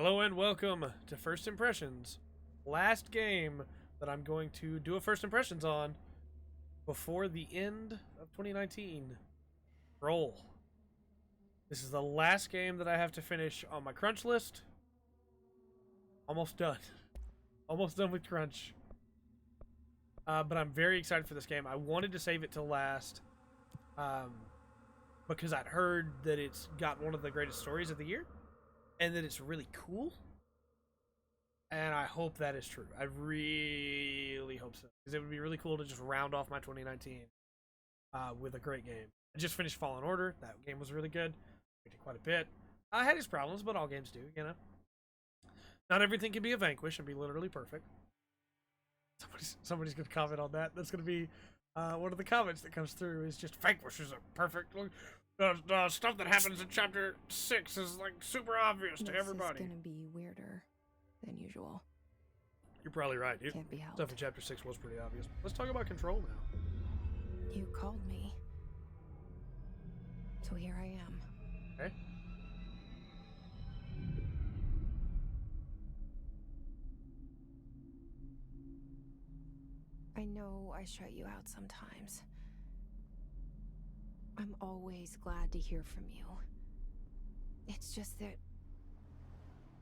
Hello and welcome to First Impressions. Last game that I'm going to do a First Impressions on before the end of 2019. Roll. This is the last game that I have to finish on my crunch list. Almost done. Almost done with crunch. But I'm very excited for this game. I wanted to save it till last because I'd heard that it's got one of the greatest stories of the year and that it's really cool. And I hope that is true. I really hope so. Because it would be really cool to just round off my 2019 with a great game. I just finished Fallen Order. That game was really good. I did quite a bit. I had its problems, but all games do, you know. Not everything can be a Vanquish and be literally perfect. Somebody's going to comment on that. That's going to be one of the comments that comes through is just Vanquish is a perfect... The stuff that happens in Chapter 6 is like super obvious to everybody. This is going to be weirder than usual. You're probably right, dude. Can't be helped. Stuff in Chapter 6 was pretty obvious. Let's talk about Control now. You called me. So here I am. Okay. I know I shut you out sometimes. I'm always glad to hear from you. It's just that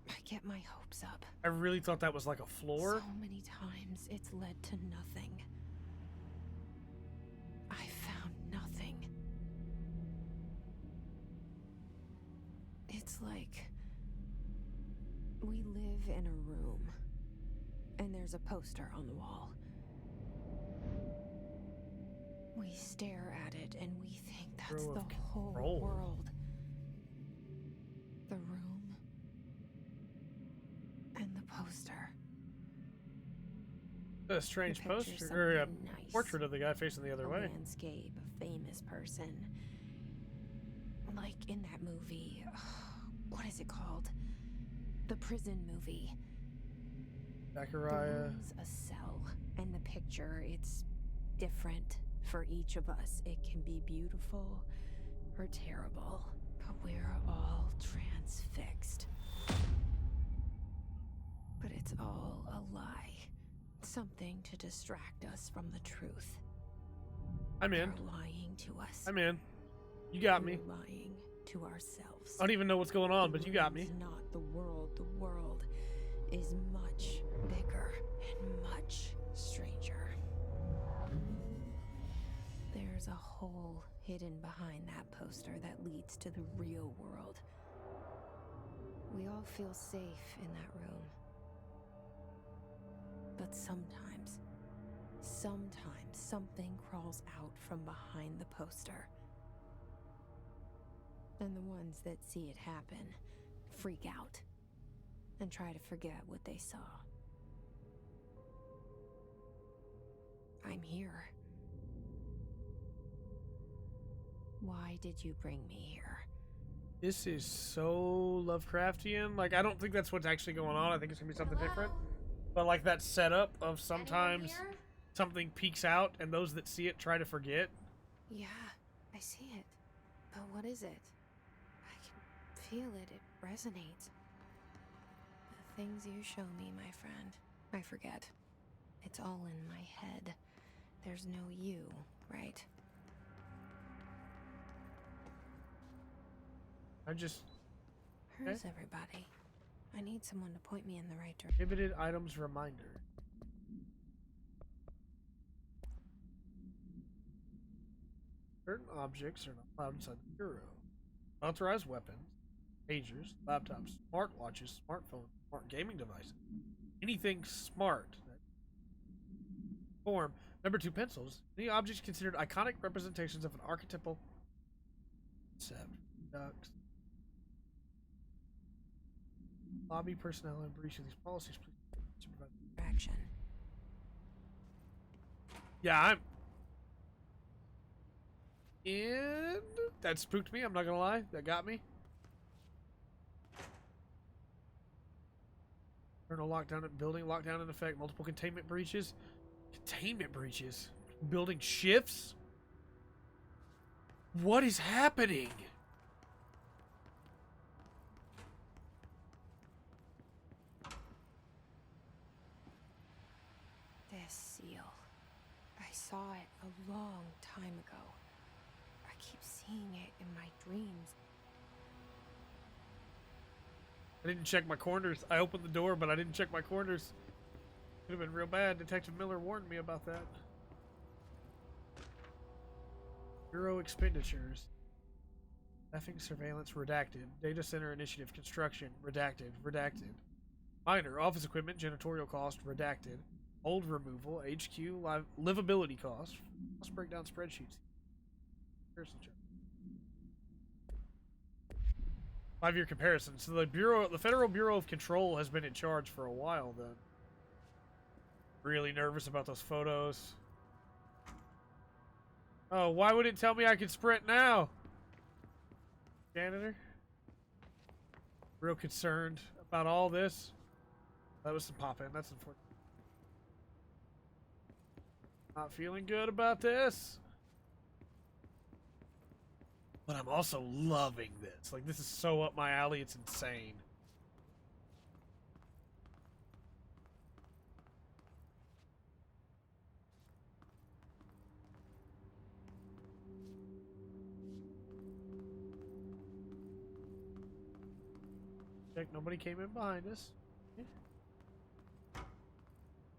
I get my hopes up. I really thought that was like a floor. So many times it's led to nothing. I found nothing. It's like we live in a room and there's a poster on the wall. We stare at it and we think that's the whole world. The room and the poster. A strange poster, or a portrait of the guy facing the other way. Landscape, a famous person. Like in that movie, what is it called? The prison movie. Zachariah. The room's a cell, and the picture, it's different for each of us. It can be beautiful or terrible, but we're all transfixed. But it's all a lie. Something to distract us from the truth. I'm in. They're lying to us. I'm in. You got me. We're lying to ourselves. I don't even know what's going on, but you got me. It's not the world. The world is much bigger and much stranger. There's a hole hidden behind that poster that leads to the real world. We all feel safe in that room. But sometimes something crawls out from behind the poster. And the ones that see it happen freak out and try to forget what they saw. I'm here. Why did you bring me here? This is so Lovecraftian. Like, I don't think that's what's actually going on. I think it's gonna be something different. But like that setup of sometimes something peeks out and those that see it try to forget. Yeah, I see it. But what is it? I can feel it. It resonates. The things you show me, my friend, I forget. It's all in my head. There's no you, right? Where's everybody? I need someone to point me in the right direction. Prohibited items reminder. Certain objects are not allowed inside the bureau. Unauthorized weapons, pagers, laptops, smartwatches, smartphones, smart gaming devices. Anything smart. Form. Number 2, pencils. Any objects considered iconic representations of an archetypal concept. Ducks. Lobby personnel in breach of these policies, please. Action. Yeah, I'm in. That spooked me, I'm not gonna lie. That got me. Internal lockdown at building, lockdown in effect, multiple containment breaches. Containment breaches? Building shifts? What is happening? a seal. I saw it a long time ago. I keep seeing it in my dreams. I didn't check my corners. I opened the door, but I didn't check my corners. Could have been real bad. Detective Miller warned me about that. Bureau expenditures. Staffing surveillance redacted. Data center initiative construction redacted. Redacted. Minor office equipment janitorial cost redacted. Old removal HQ livability cost. Let's break down spreadsheets. 5-year comparison. So the Federal Bureau of Control has been in charge for a while then. Really nervous about those photos. Oh, why would it tell me I could sprint now? Janitor? Real concerned about all this. That was some pop in. That's unfortunate. Not feeling good about this. But I'm also loving this. Like, this is so up my alley, it's insane. Check, nobody came in behind us.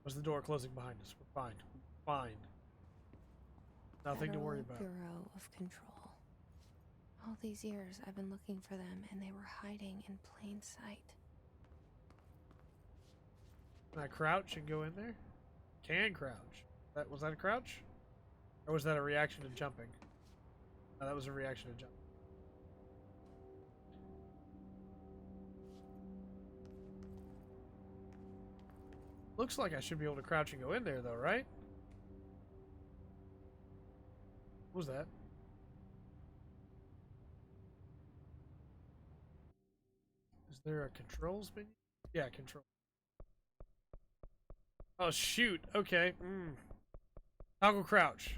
Was the door closing behind us? We're fine. Fine. Nothing to worry about. Bureau of Control. All these years I've been looking for them and they were hiding in plain sight. Can I crouch and go in there? Can crouch. Was that a crouch? Or was that a reaction to jumping? No, that was a reaction to jumping. Looks like I should be able to crouch and go in there though, right? What was that? Is there a controls menu? Yeah, control. Oh shoot, okay. Toggle crouch.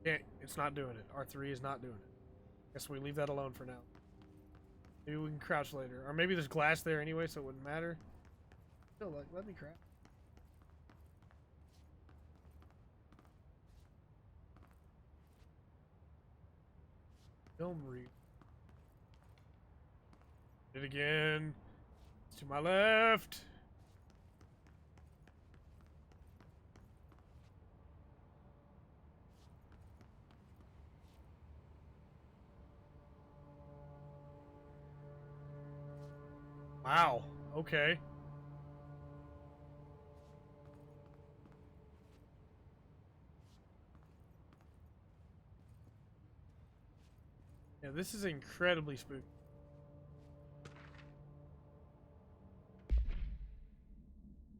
Yeah, it's not doing it. R3 is not doing it. Guess we leave that alone for now. Maybe we can crouch later. Or maybe there's glass there anyway, so it wouldn't matter. Still, like, let me crouch. Film read. It again. It's to my left. Wow. Okay. Yeah, this is incredibly spooky.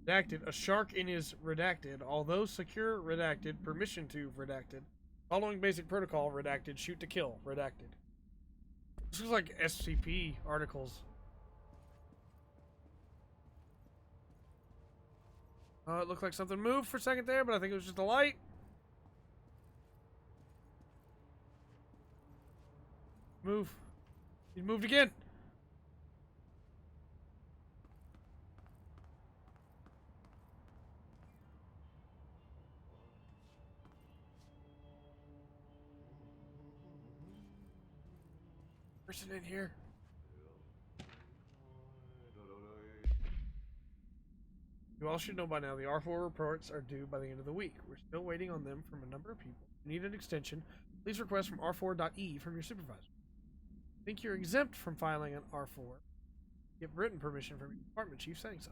Redacted. A shark in is redacted. Although secure, redacted. Permission to, redacted. Following basic protocol, redacted. Shoot to kill, redacted. This looks like SCP articles. Oh, it looked like something moved for a second there, but I think it was just a light. Move. He moved again. Person in here. You all should know by now the R4 reports are due by the end of the week. We're still waiting on them from a number of people. If you need an extension, please request from R4.E from your supervisor. Think you're exempt from filing an R4. Get written permission from your department chief saying so.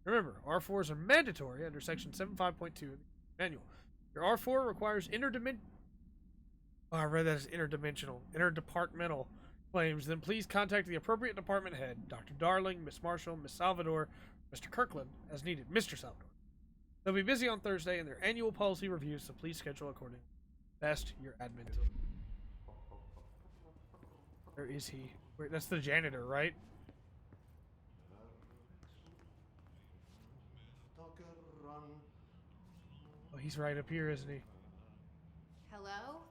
Remember, R4s are mandatory under section 75.2 of the manual. Your R4 requires I read that as interdepartmental claims, then please contact the appropriate department head, Dr. Darling, Miss Marshall, Miss Salvador, Mr. Kirkland, as needed. Mr. Salvador. They'll be busy on Thursday in their annual policy review, so please schedule accordingly. Best, your admin team. Where is he? Wait, that's the janitor, right? Oh, he's right up here, isn't he? Hello?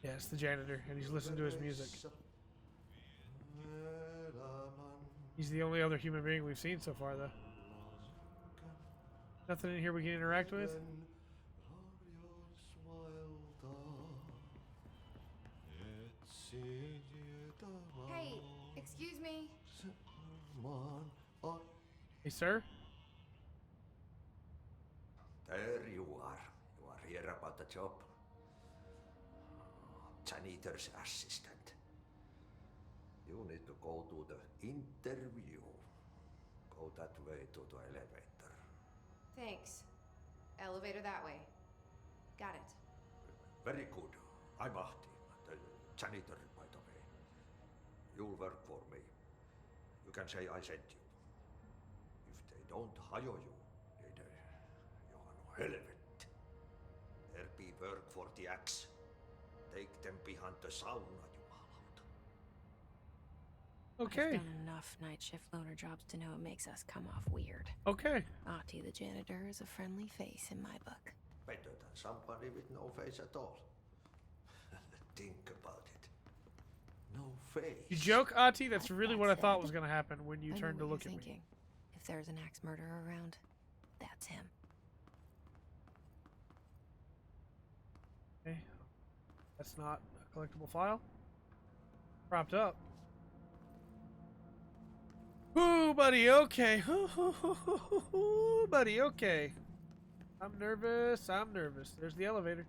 Yeah, it's the janitor, and he's listening to his music. He's the only other human being we've seen so far, though. Nothing in here we can interact with? Hey, excuse me. Hey, sir? There you are. You are here about the job. Janitor's assistant. You need to go to the interview. Go that way to the elevator. Thanks. Elevator that way. Got it. Very good. I'm Ahti, the janitor, by the way. You'll work for me. You can say I sent you. If they don't hire you, then you are no helvet. There be work for the axe. Take them behind the sauna, jumalauta. Okay. I've done enough night shift loner jobs to know it makes us come off weird. Okay. Ahti the janitor is a friendly face in my book. Better than somebody with no face at all. Think about it. No face. You joke, Ahti? That's Like really that what I thought said, was going to happen when you I know turned to what look you're at me. thinking. If there's an axe murderer around, that's him. Okay. That's not a collectible file. Propped up. Ooh, buddy, okay. Ooh, buddy, okay. I'm nervous. I'm nervous. There's the elevator.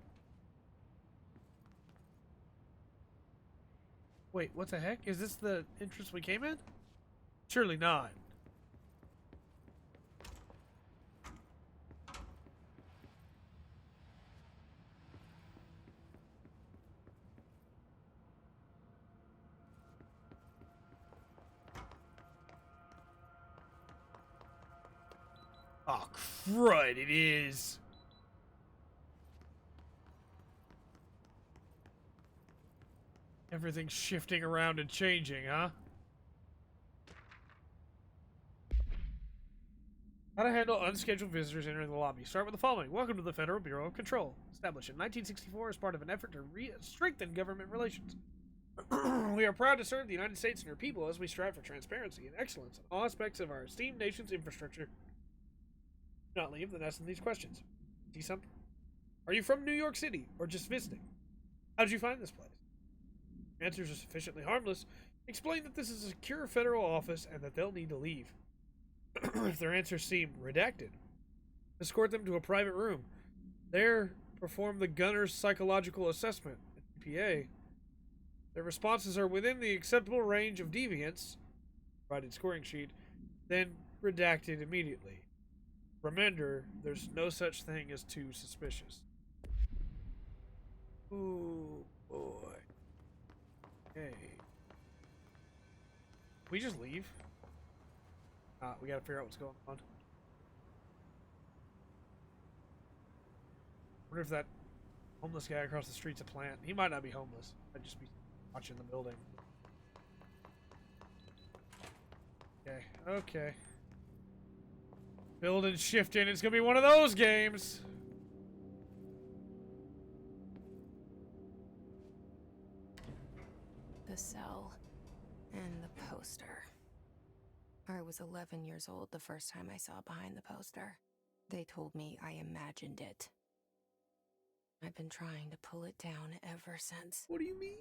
Wait, what the heck? Is this the entrance we came in? Surely not. Oh, crud, it is. Everything's shifting around and changing, huh? How to handle unscheduled visitors entering the lobby. Start with the following. Welcome to the Federal Bureau of Control. Established in 1964 as part of an effort to strengthen government relations. We are proud to serve the United States and her people as we strive for transparency and excellence in all aspects of our esteemed nation's infrastructure. Do not leave, then ask them these questions. See something? Are you from New York City or just visiting? How did you find this place? Answers are sufficiently harmless. Explain that this is a secure federal office and that they'll need to leave. If their answers seem redacted, escort them to a private room. There, perform the gunner's psychological assessment, GPA. Their responses are within the acceptable range of deviance, provided scoring sheet, then redacted immediately. Remember, there's no such thing as too suspicious. Ooh, boy. Okay. We just leave? We gotta figure out what's going on. Wonder if that homeless guy across the street's a plant. He might not be homeless. I'd just be watching the building. Okay, okay. Building shifting. It's gonna be one of those games. The cell and the poster. I was 11 years old the first time I saw behind the poster. They told me I imagined it. I've been trying to pull it down ever since. What do you mean?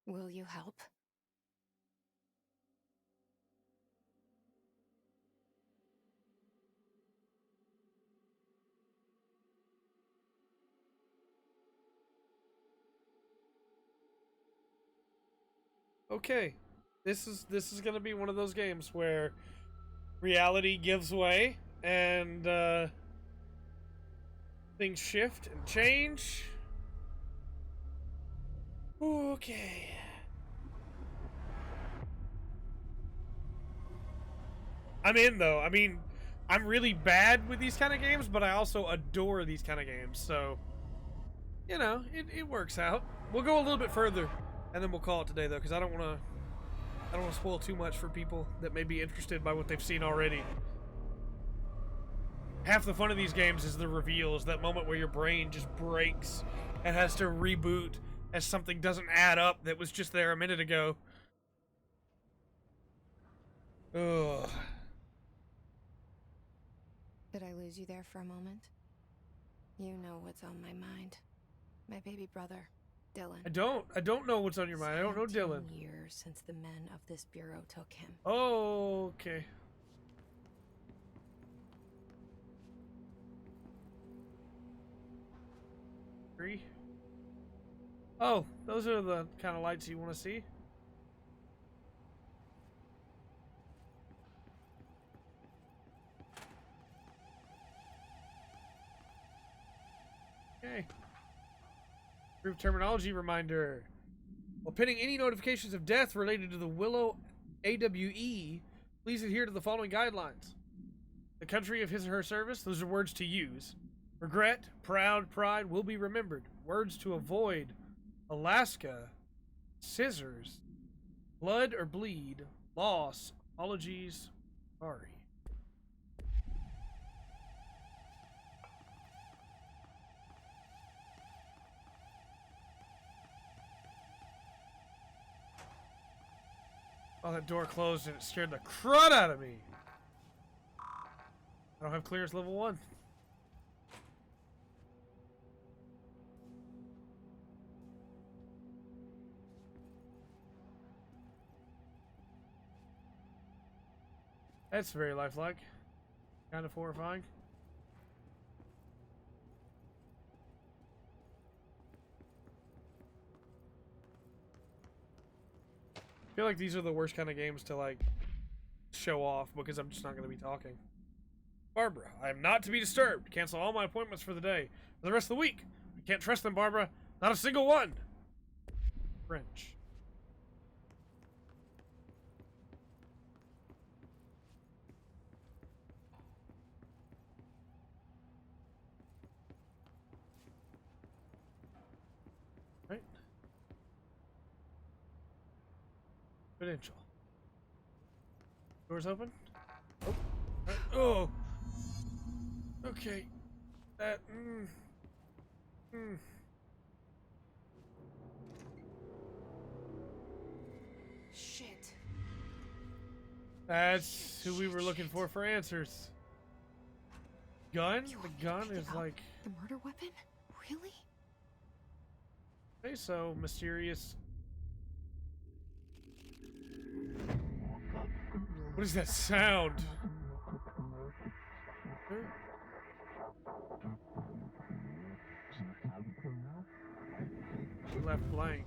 Will you help? Okay. This is gonna be one of those games where reality gives way and things shift and change. Okay. I'm in though. I mean, I'm really bad with these kind of games, but I also adore these kind of games. So, you know, it works out. We'll go a little bit further, and then we'll call it today though, because I don't want to spoil too much for people that may be interested by what they've seen already. Half the fun of these games is the reveal, is that moment where your brain just breaks and has to reboot as something doesn't add up that was just there a minute ago. Ugh. Did I lose you there for a moment? You know what's on my mind. My baby brother, Dylan. I don't know what's on your mind. I don't know Dylan. 17 years since the men of this bureau took him. Oh, okay. Three. Oh, those are the kind of lights you want to see. Okay. Group terminology reminder. While pending any notifications of death related to the Willow AWE, please adhere to the following guidelines. The country of his or her service, those are words to use. Regret, proud, pride will be remembered. Words to avoid. Alaska, scissors, blood or bleed, loss, apologies, sorry. Oh, that door closed and it scared the crud out of me. I don't have clearance level 1. That's very lifelike. Kind of horrifying. I feel like these are the worst kind of games to like show off because I'm just not going to be talking. Barbara, I am not to be disturbed. Cancel all my appointments for the day. For the rest of the week. I can't trust them, Barbara. Not a single one. French. Right. Confidential. Doors open. Oh. Oh. Okay. That. Shit. That's who we were looking for answers. Gun? You The want me to gun pick it is up? like. The murder weapon? Really? Okay, so mysterious. What is that sound? She left blank.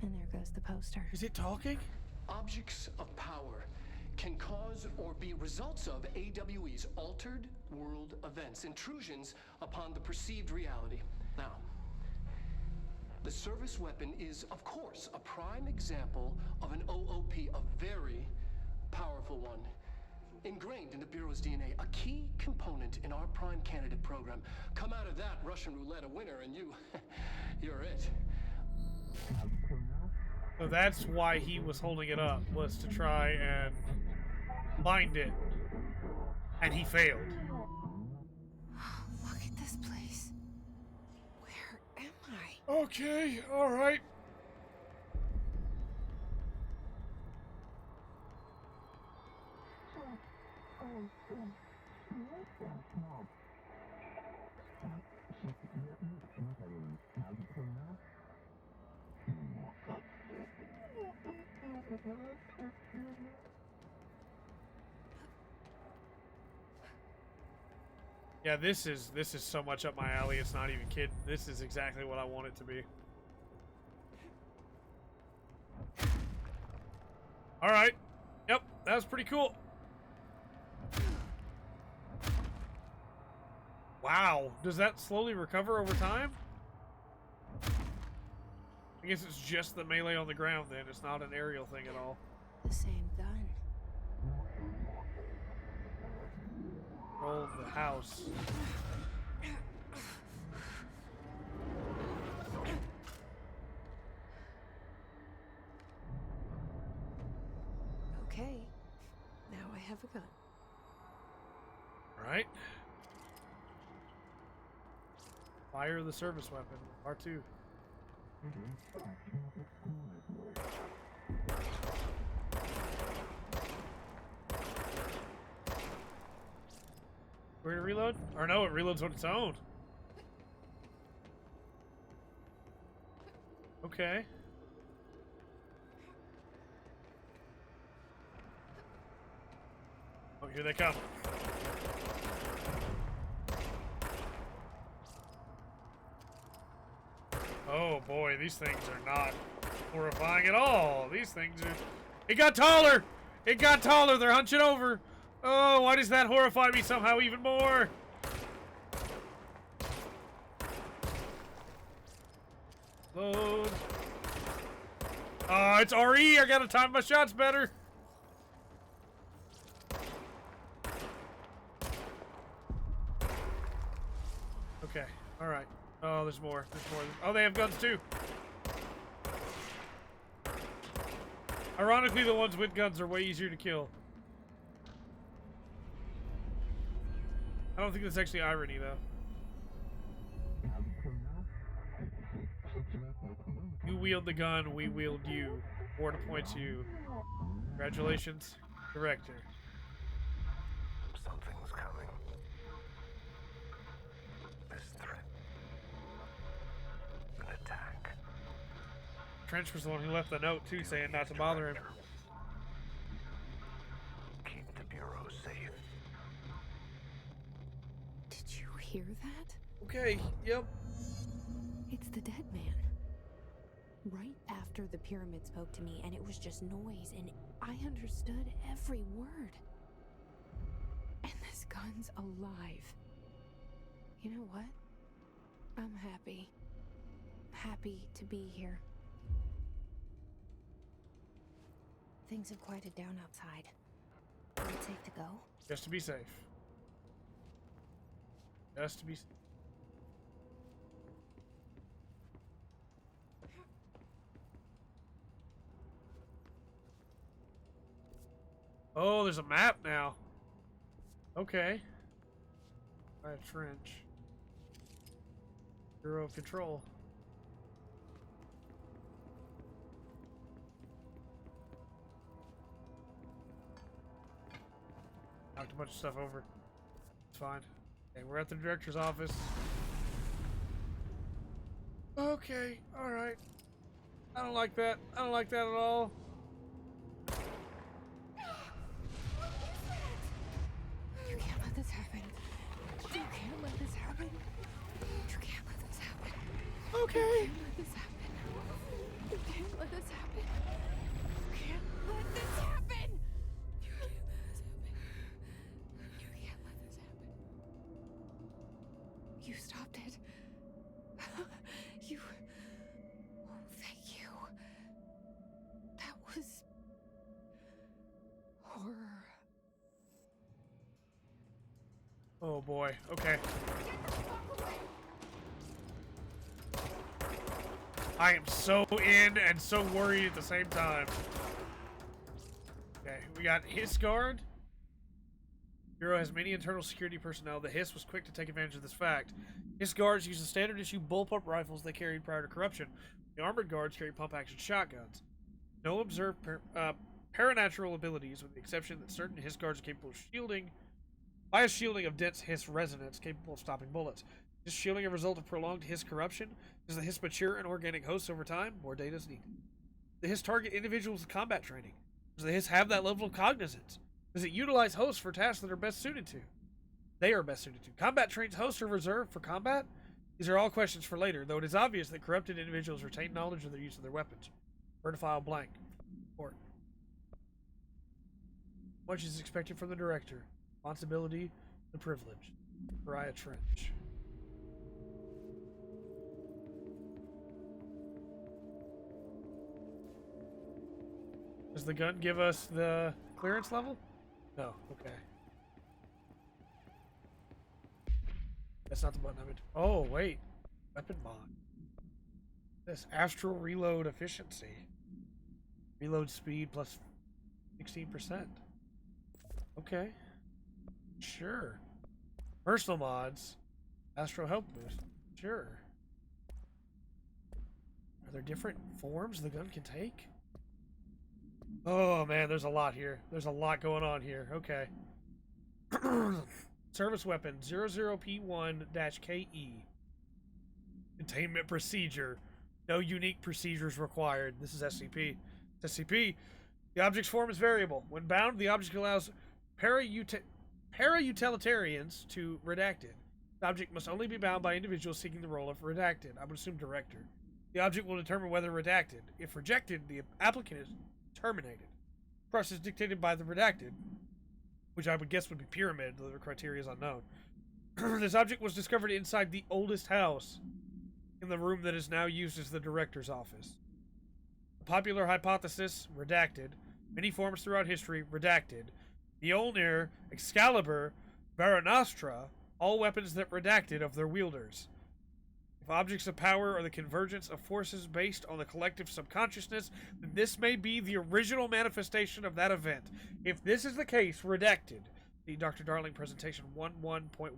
And there goes the poster. Is it talking? Objects of power can cause or be results of AWE's altered world events, intrusions upon the perceived reality. Now, the service weapon is, of course, a prime example of an OOP, a very powerful one. Ingrained in the Bureau's DNA, a key component in our prime candidate program. Come out of that Russian roulette a winner and you're it. So that's why he was holding it up, was to try and find it. And he failed. Look at this place. Where am I? Okay, alright. Yeah, this is so much up my alley, it's not even kidding. This is exactly what I want it to be. Alright. Yep, that was pretty cool. Wow, does that slowly recover over time? I guess it's just the melee on the ground then, it's not an aerial thing at all. The same gun. Roll the house. Okay. Now I have a gun. Alright. Fire the service weapon, R2. Where to reload? Or no, it reloads on its own. Okay. Oh, here they come. Oh boy, these things are not horrifying at all. These things are... It got taller! It got taller! They're hunching over! Oh, why does that horrify me somehow even more? Load. It's RE! I gotta time my shots better! Okay, alright. Oh, there's more. There's more. Oh, they have guns too! Ironically, the ones with guns are way easier to kill. I don't think that's actually irony, though. You wield the gun, we wield you. War to point to you. Congratulations, Director. Something's coming. This threat. An attack. Trench was the one who left the note, too, saying not to bother him. Keep the Bureau safe. Did you hear that? Okay, yep. It's the dead man. Right after the pyramid spoke to me, and it was just noise, and I understood every word. And this gun's alive. You know what? I'm happy. Happy to be here. Things have quieted down outside. Is it safe to go? Just to be safe. Just to be... Oh, there's a map now. Okay. By a trench. Bureau of Control. Knocked a bunch of stuff over. It's fine. Okay, we're at the director's office. Okay, alright. I don't like that. I don't like that at all. You can't let this happen. You can't let this happen. You can't let this happen. Okay. You can't let this happen. You can't let this happen. You can't let this happen. You can't let this happen. You can't let this happen. You stopped it. You... Oh, thank you. That was... horror. Oh boy. Okay. I am so in and so worried at the same time. Okay, we got Hiss Guard. Bureau has many internal security personnel. The Hiss was quick to take advantage of this fact. Hiss guards use the standard issue bullpup rifles they carried prior to corruption. The armored guards carry pump-action shotguns. No observed paranatural abilities, with the exception that certain Hiss guards are capable of shielding by a shielding of dense Hiss resonance capable of stopping bullets. This shielding a result of prolonged Hiss corruption. As the Hiss mature and organic hosts over time, more data is needed. The Hiss target individuals with combat training. Does the Hiss have that level of cognizance? Does it utilize hosts for tasks that are best suited to? They are best suited to. Combat trained hosts are reserved for combat? These are all questions for later, though it is obvious that corrupted individuals retain knowledge of the use of their weapons. Vertifile blank. Report. Much is expected from the director. Responsibility, the privilege. Pariah Trench. Does the gun give us the clearance level? No, okay. That's not the button I meant. Oh, wait. Weapon mod. This astral reload efficiency. Reload speed plus 16%. Okay. Sure. Personal mods. Astral health boost. Sure. Are there different forms the gun can take? Oh man, there's a lot here. There's a lot going on here. Okay. Service weapon 00P1-KE. Containment procedure. No unique procedures required. This is SCP. SCP. The object's form is variable. When bound, the object allows para-utilitarians to redact it. The object must only be bound by individuals seeking the role of redacted. I would assume director. The object will determine whether redacted. If rejected, the applicant is terminated. Process dictated by the redacted, which I would guess would be pyramid, though the criteria is unknown. This object was discovered inside the oldest house, in the room that is now used as the director's office. The popular hypothesis, redacted. Many forms throughout history, redacted. Mjolnir, Excalibur, Baronostra, all weapons that redacted of their wielders. If objects of power are the convergence of forces based on the collective subconsciousness, then this may be the original manifestation of that event. If this is the case, redacted. See Dr. Darling presentation 11.1 for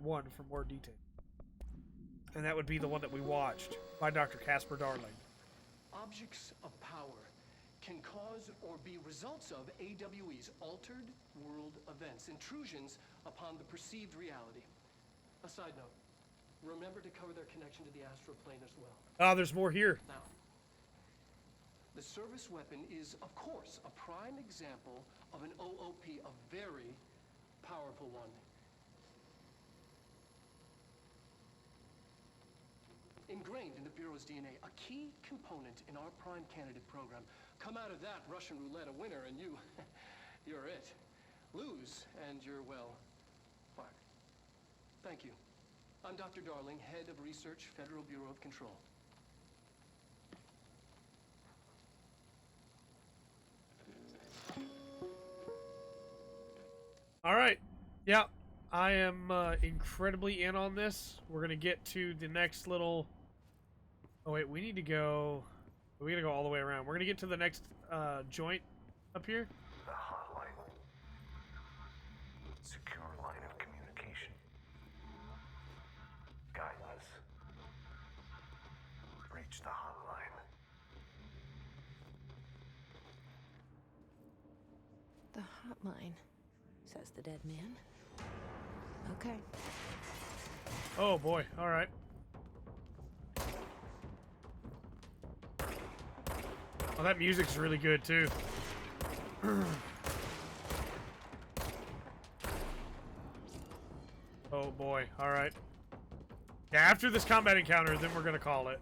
more detail. And that would be the one that we watched by Dr. Casper Darling. Objects of power can cause or be results of AWE's altered world events, intrusions upon the perceived reality. A side note, remember to cover their connection to the astral plane as well. Ah, there's more here. Now, the service weapon is, of course, a prime example of an OOP, a very powerful one. Ingrained in the Bureau's DNA, a key component in our prime candidate program. Come out of that Russian roulette a winner and you're it. Lose and you're, well, fired. Thank you. I'm Dr. Darling, Head of Research, Federal Bureau of Control. All right. Yeah, I am incredibly in on this. We're going to get to the next little... Oh, wait, we need to go... We got to go all the way around. We're going to get to the next joint up here. The hotline. Secure line of communication. Guidance. Reach the hotline. The hotline, says the dead man. Okay. Oh, boy. All right. Oh, that music's really good, too. Oh, boy. All right. Yeah, after this combat encounter, then we're going to call it.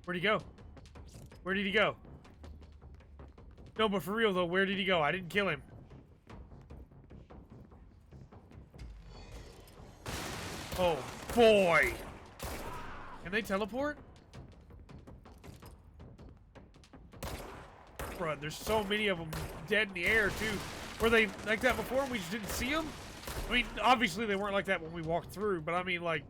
Where'd he go? Where did he go? No, but for real, though, where did he go? I didn't kill him. Oh, boy. Can they teleport? Bruh, there's so many of them dead in the air, too. Were they like that before and we just didn't see them? I mean, obviously they weren't like that when we walked through, but I mean, like...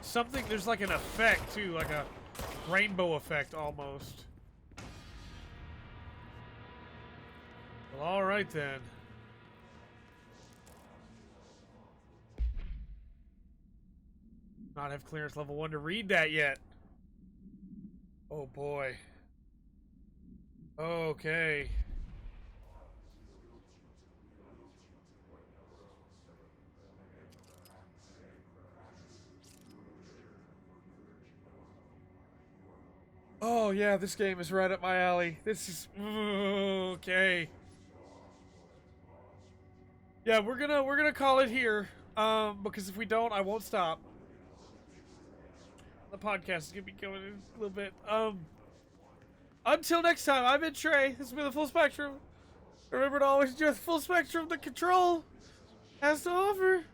Something, there's like an effect, too, like a rainbow effect, almost. Well, alright then. Not have clearance level 1 to read that yet. Oh boy. Okay. Oh yeah, this game is right up my alley. This is okay. Yeah, we're gonna call it here. Because if we don't, I won't stop. The podcast is gonna be going in a little bit. Until next time, I've been Trey. This has been the Full Spectrum. Remember to always enjoy the full spectrum the control has to offer.